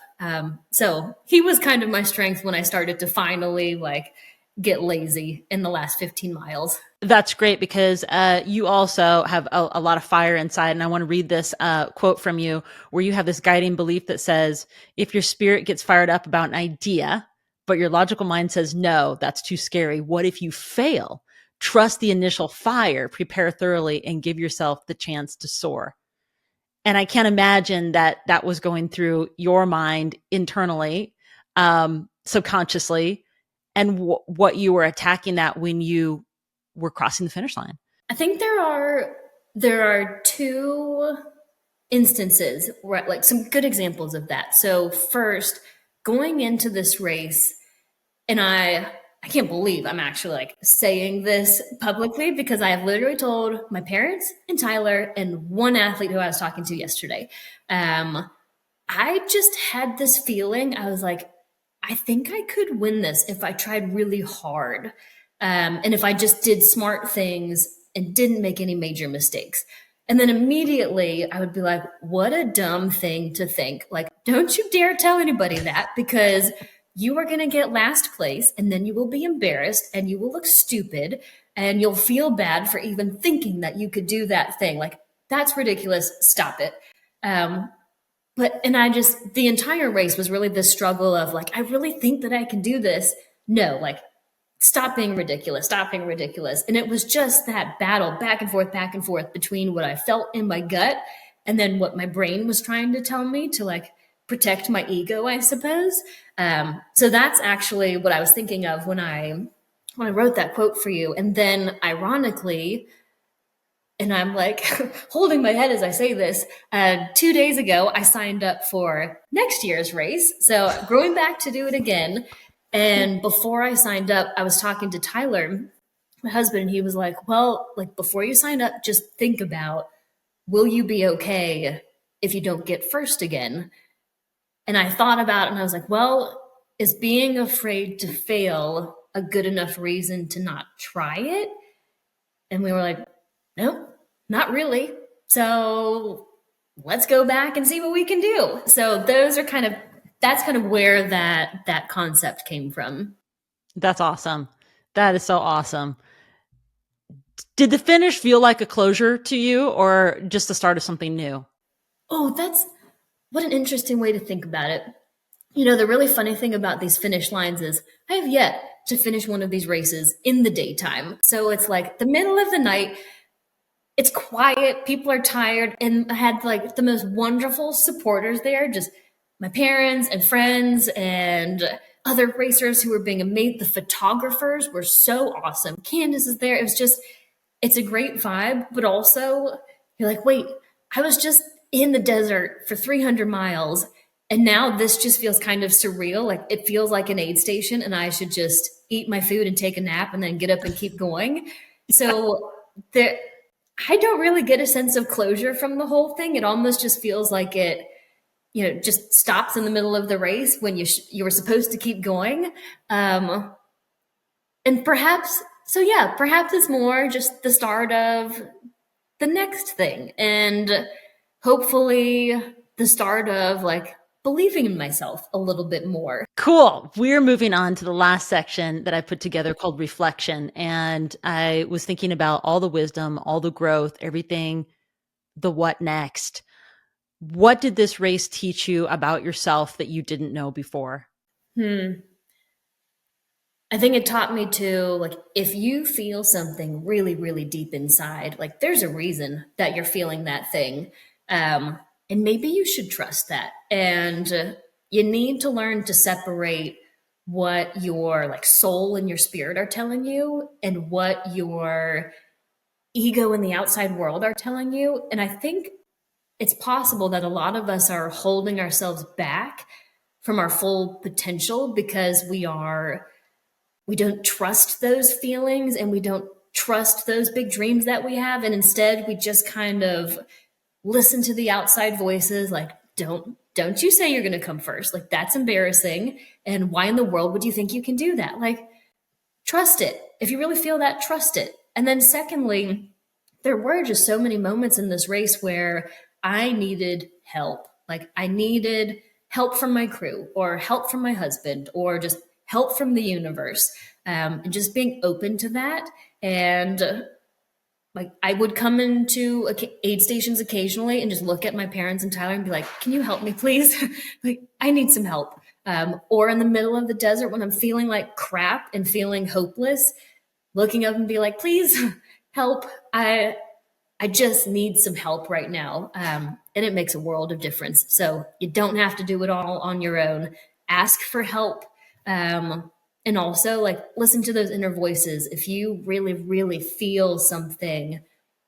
So he was kind of my strength when I started to finally like get lazy in the last 15 miles. That's great because you also have a lot of fire inside. And I want to read this quote from you where you have this guiding belief that says, if your spirit gets fired up about an idea, but your logical mind says, no, that's too scary. What if you fail? Trust the initial fire, prepare thoroughly, and give yourself the chance to soar. And I can't imagine that was going through your mind internally, subconsciously, and what you were attacking that when you were crossing the finish line. I think there are two instances where like some good examples of that. So first, going into this race, and I can't believe I'm actually like saying this publicly because I have literally told my parents and Tyler and one athlete who I was talking to yesterday. I just had this feeling. I was like, I think I could win this if I tried really hard. And if I just did smart things and didn't make any major mistakes. And then immediately I would be like, what a dumb thing to think. Like, don't you dare tell anybody that because you are going to get last place and then you will be embarrassed and you will look stupid and you'll feel bad for even thinking that you could do that thing. Like, that's ridiculous. Stop it. And the entire race was really this struggle of like, I really think that I can do this. No, like, stop being ridiculous, stop being ridiculous. And it was just that battle back and forth between what I felt in my gut and then what my brain was trying to tell me to like protect my ego, I suppose. So that's actually what I was thinking of when I wrote that quote for you. And then ironically, and I'm like holding my head as I say this, 2 days ago, I signed up for next year's race. So going back to do it again. And before I signed up, I was talking to Tyler, my husband, and he was like, well, like before you sign up, just think about, will you be okay if you don't get first again? And I thought about it and I was like, well, is being afraid to fail a good enough reason to not try it? And we were like, nope, not really. So let's go back and see what we can do. So that's kind of where that concept came from. That's awesome. That is so awesome. Did the finish feel like a closure to you or just the start of something new? Oh, that's what an interesting way to think about it. You know, the really funny thing about these finish lines is I have yet to finish one of these races in the daytime. So it's like the middle of the night. It's quiet, people are tired, and I had like the most wonderful supporters there, just my parents and friends and other racers who were being amazing. The photographers were so awesome. Candace is there. It's a great vibe, but also you're like, wait, I was just in the desert for 300 miles, and now this just feels kind of surreal. Like it feels like an aid station, and I should just eat my food and take a nap and then get up and keep going. So there, I don't really get a sense of closure from the whole thing. It almost just feels like it, just stops in the middle of the race when you were supposed to keep going. And perhaps it's more just the start of the next thing, and hopefully the start of like believing in myself a little bit more. Cool. We're moving on to the last section that I put together called reflection. And I was thinking about all the wisdom, all the growth, everything, the what next. What did this race teach you about yourself that you didn't know before? I think it taught me to, like, if you feel something really, really deep inside, like there's a reason that you're feeling that thing. And maybe you should trust that. And you need to learn to separate what your like soul and your spirit are telling you and what your ego and the outside world are telling you. And I think it's possible that a lot of us are holding ourselves back from our full potential because we don't trust those feelings and we don't trust those big dreams that we have. And instead we just kind of listen to the outside voices like, don't you say you're going to come first. Like that's embarrassing. And why in the world would you think you can do that? Like, trust it. If you really feel that, trust it. And then secondly, there were just so many moments in this race where I needed help. Like I needed help from my crew or help from my husband or just help from the universe. And just being open to that. And like I would come into aid stations occasionally and just look at my parents and Tyler and be like, can you help me please? Like I need some help. Or in the middle of the desert when I'm feeling like crap and feeling hopeless, looking up and be like, please help. I just need some help right now. And it makes a world of difference. So you don't have to do it all on your own. Ask for help. And also like listen to those inner voices. If you really, really feel something,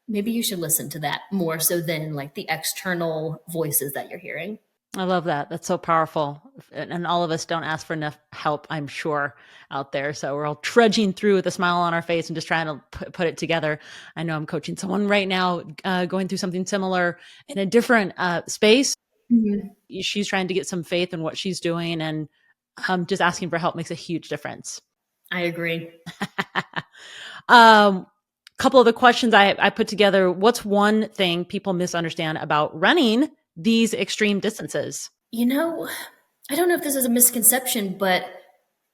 maybe you should listen to that more so than like the external voices that you're hearing. I love that. That's so powerful. And all of us don't ask for enough help, I'm sure, out there. So we're all trudging through with a smile on our face and just trying to put it together. I know I'm coaching someone right now going through something similar in a different space. Mm-hmm. She's trying to get some faith in what she's doing, and just asking for help makes a huge difference. I agree. Couple of the questions I put together. What's one thing people misunderstand about running these extreme distances? You know, I don't know if this is a misconception, but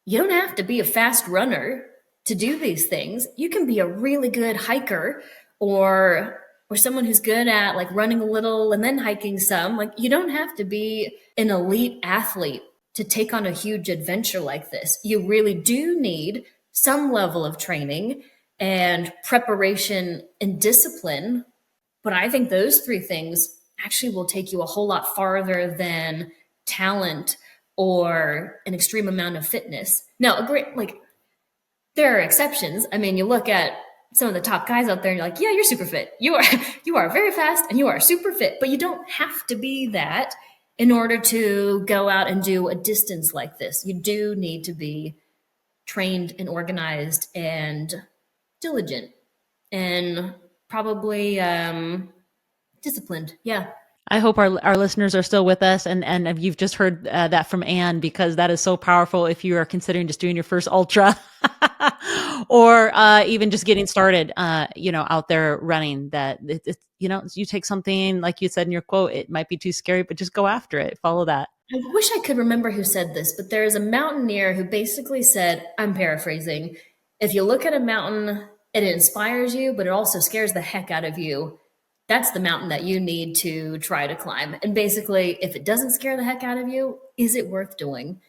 you don't have to be a fast runner to do these things. You can be a really good hiker or someone who's good at like running a little and then hiking some. Like you don't have to be an elite athlete to take on a huge adventure like this. You really do need some level of training and preparation and discipline. But I think those three things actually will take you a whole lot farther than talent or an extreme amount of fitness. Now, like there are exceptions. I mean, you look at some of the top guys out there and you're like, yeah, you're super fit. You are very fast and you are super fit, but you don't have to be that in order to go out and do a distance like this. You do need to be trained and organized and diligent and probably disciplined. Yeah. I hope our listeners are still with us, and you've just heard that from Anne, because that is so powerful if you are considering just doing your first ultra or even just getting started, out there running, that you take something like you said in your quote, it might be too scary, but just go after it. Follow that. I wish I could remember who said this, but there is a mountaineer who basically said, I'm paraphrasing, if you look at a mountain and it inspires you, but it also scares the heck out of you, that's the mountain that you need to try to climb. And basically, if it doesn't scare the heck out of you, is it worth doing?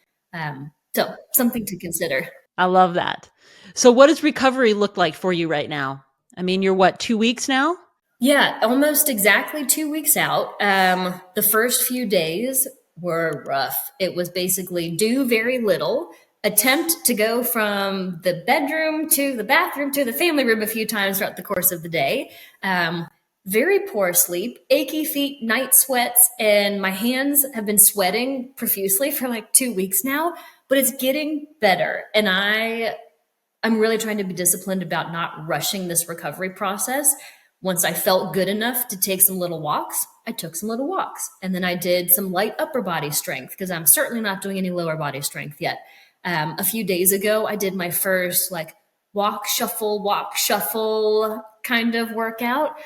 So something to consider. I love that. So what does recovery look like for you right now? I mean, you're what, 2 weeks now? Yeah, almost exactly 2 weeks out. The first few days were rough. It was basically do very little, attempt to go from the bedroom to the bathroom to the family room a few times throughout the course of the day. Very poor sleep, achy feet, night sweats, and my hands have been sweating profusely for like 2 weeks now, but it's getting better. And I'm really trying to be disciplined about not rushing this recovery process. Once I felt good enough to take some little walks, I took some little walks. And then I did some light upper body strength because I'm certainly not doing any lower body strength yet. A few days ago, I did my first like walk, shuffle kind of workout.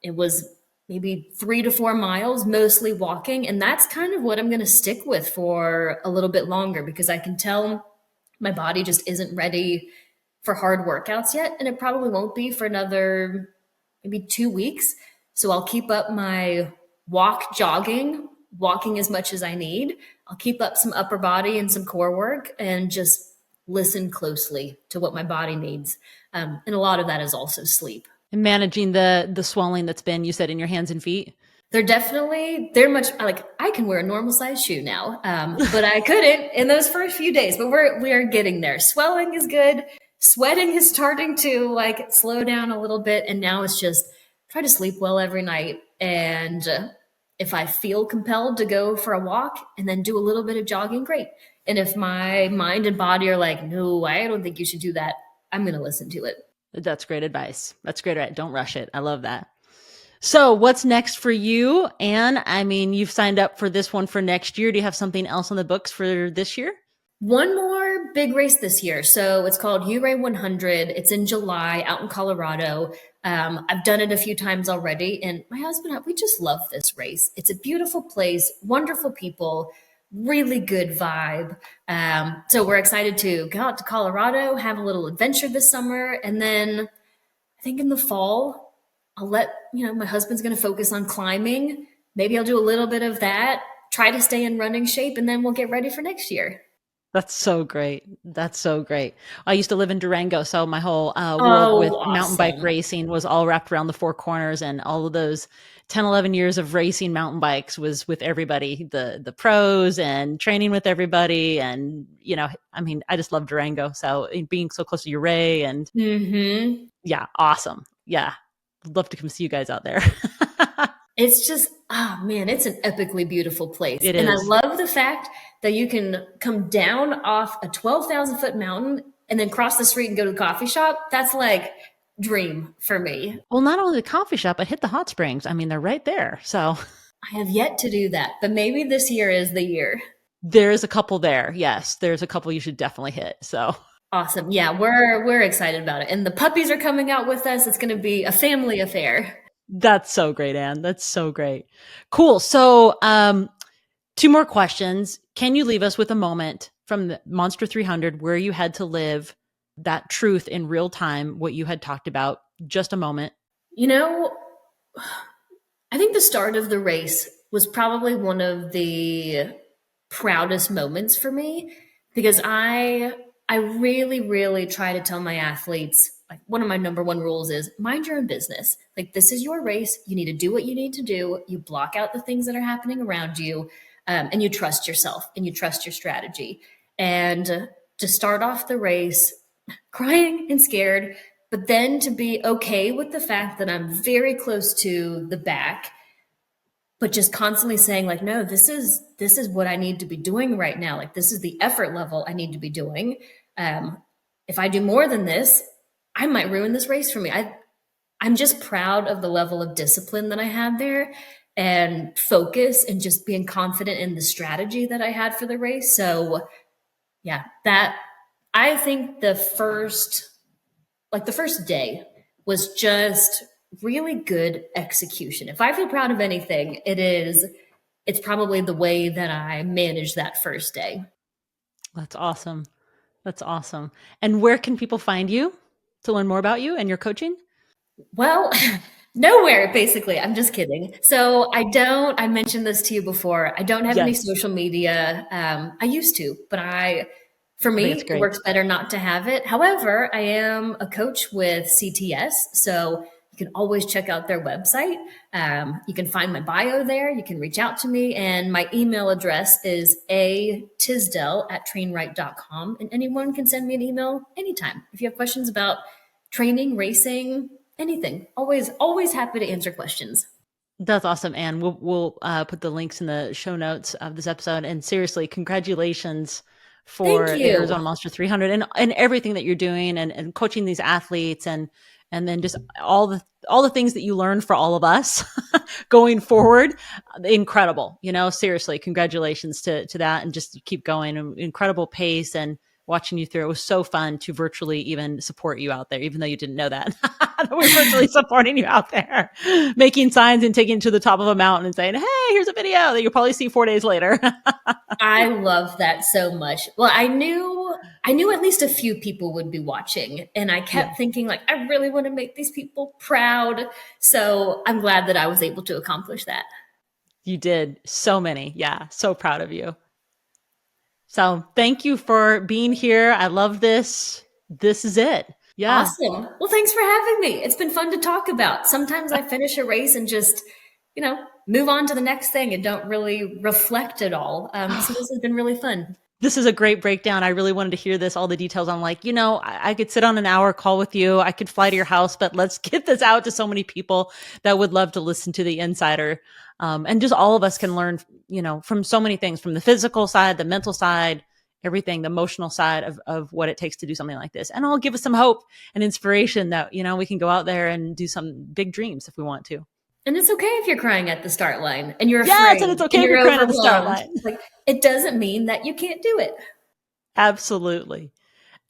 It was maybe 3 to 4 miles, mostly walking. And that's kind of what I'm going to stick with for a little bit longer because I can tell my body just isn't ready for hard workouts yet. And it probably won't be for another maybe 2 weeks. So I'll keep up my walking as much as I need. I'll keep up some upper body and some core work and just listen closely to what my body needs. And a lot of that is also sleep. And managing the swelling that's been, you said, in your hands and feet? They're much like I can wear a normal size shoe now, but I couldn't in those first few days. But we're getting there. Swelling is good. Sweating is starting to like slow down a little bit, and now it's just try to sleep well every night. And if I feel compelled to go for a walk and then do a little bit of jogging, great. And if my mind and body are like, no, I don't think you should do that, I'm going to listen to it. That's great advice. That's great. Don't rush it. I love that. So what's next for you, Anne? I mean, you've signed up for this one for next year. Do you have something else on the books for this year? One more big race this year. So it's called Ouray 100. It's in July out in Colorado. I've done it a few times already. And my husband and I, we just love this race. It's a beautiful place, wonderful people, really good vibe. So we're excited to go out to Colorado, have a little adventure this summer. And then I think in the fall, I'll let, my husband's going to focus on climbing. Maybe I'll do a little bit of that, try to stay in running shape, and then we'll get ready for next year. That's so great. That's so great. I used to live in Durango, so my whole world with mountain bike Awesome. racing was all wrapped around the Four Corners, and all of those 10, 11 years of racing mountain bikes was with everybody, the pros, and training with everybody. And, I mean, I just love Durango. So being so close to Ouray and yeah, awesome. Yeah. I'd love to come see you guys out there. It's just, oh man, it's an epically beautiful place. It And I is. love the fact that you can come down off a 12,000-foot mountain and then cross the street and go to the coffee shop. That's like dream for me. Well, not only the coffee shop, but hit the hot springs. I mean, they're right there. So I have yet to do that, but maybe this year is the year. there is a couple there. Yes, there's a couple you should definitely hit. So Awesome. Yeah, we're excited about it. And the puppies are coming out with us. It's going to be a family affair. that's so great, Anne. That's so great. Cool. So, two more questions. Can you leave us with a moment from the Monster 300 where you had to live that truth in real time, what you had talked about? Just a moment. You know, I think the start of the race was probably one of the proudest moments for me because I really really try to tell my athletes like one of my number one rules is mind your own business. Like this is your race. You need to do what you need to do. You block out the things that are happening around you, and you trust yourself and you trust your strategy. And to start off the race crying and scared, but then to be okay with the fact that I'm very close to the back, but just constantly saying like, no, this is what I need to be doing right now. Like this is the effort level I need to be doing. If I do more than this, I might ruin this race for me. I'm just proud of the level of discipline that I had there and focus and just being confident in the strategy that I had for the race. So yeah, that I think the first day was just really good execution. If I feel proud of anything, it's probably the way that I managed that first day. That's awesome. That's awesome. And where can people find you to learn more about you and your coaching? Well, nowhere, basically. I'm just kidding. So I mentioned this to you before. I don't have any Yes. social media. I used to, but for I think it's me, it great. works better not to have it. However, I am a coach with CTS. So you can always check out their website. You can find my bio there. You can reach out to me. And my email address is atisdell@trainright.com. And anyone can send me an email anytime. If you have questions about training, racing, anything. Always happy to answer questions. That's awesome, Anne. We'll put the links in the show notes of this episode. And seriously, congratulations Thank for the you. Arizona Monster 300 and everything that you're doing and coaching these athletes and then just all the things that you learned for all of us going forward. Incredible. Seriously, congratulations to that, and just keep going. Incredible pace, and watching you through. It was so fun to virtually even support you out there, even though you didn't know that. We're virtually supporting you out there, making signs and taking it to the top of a mountain and saying, hey, here's a video that you'll probably see 4 days later. I love that so much. Well, I knew at least a few people would be watching, and I kept thinking, like, I really want to make these people proud. So I'm glad that I was able to accomplish that. You did so many. Yeah. So proud of you. So thank you for being here. I love this. This is it. Yeah. Awesome. Well, thanks for having me. It's been fun to talk about. Sometimes I finish a race and just, move on to the next thing and don't really reflect at all. So this has been really fun. This is a great breakdown. I really wanted to hear this, all the details. I'm like, I could sit on an hour call with you. I could fly to your house, but let's get this out to so many people that would love to listen to the insider. And just all of us can learn, from so many things, from the physical side, the mental side, everything, the emotional side of what it takes to do something like this. And I'll give us some hope and inspiration that, we can go out there and do some big dreams if we want to. And it's okay if you're crying at the start line and you're Yes, afraid and it's okay and if you're you're crying at the start overwhelmed. line. Like, it doesn't mean that you can't do it. Absolutely.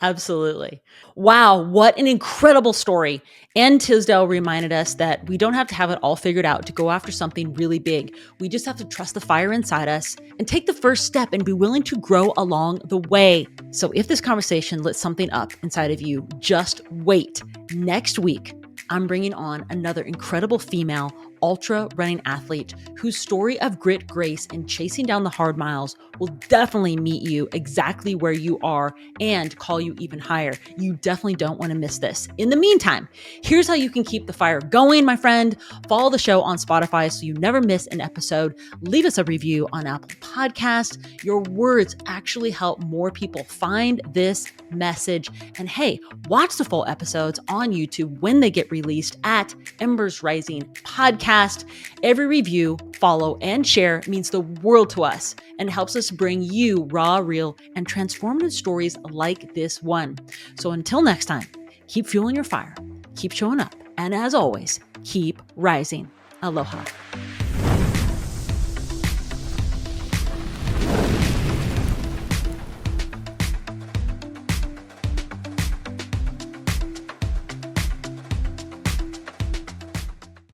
Absolutely. Wow, what an incredible story. Anne Tisdell reminded us that we don't have to have it all figured out to go after something really big. We just have to trust the fire inside us and take the first step and be willing to grow along the way. So if this conversation lit something up inside of you, just wait. Next week, I'm bringing on another incredible female ultra running athlete whose story of grit, grace, and chasing down the hard miles will definitely meet you exactly where you are and call you even higher. You definitely don't want to miss this. In the meantime, here's how you can keep the fire going, my friend. Follow the show on Spotify so you never miss an episode. Leave us a review on Apple Podcasts. Your words actually help more people find this message. And hey, watch the full episodes on YouTube when they get released at Embers Rising Podcast. Every review, follow, and share means the world to us and helps us bring you raw, real, and transformative stories like this one. So until next time, keep fueling your fire, keep showing up, and as always, keep rising. Aloha.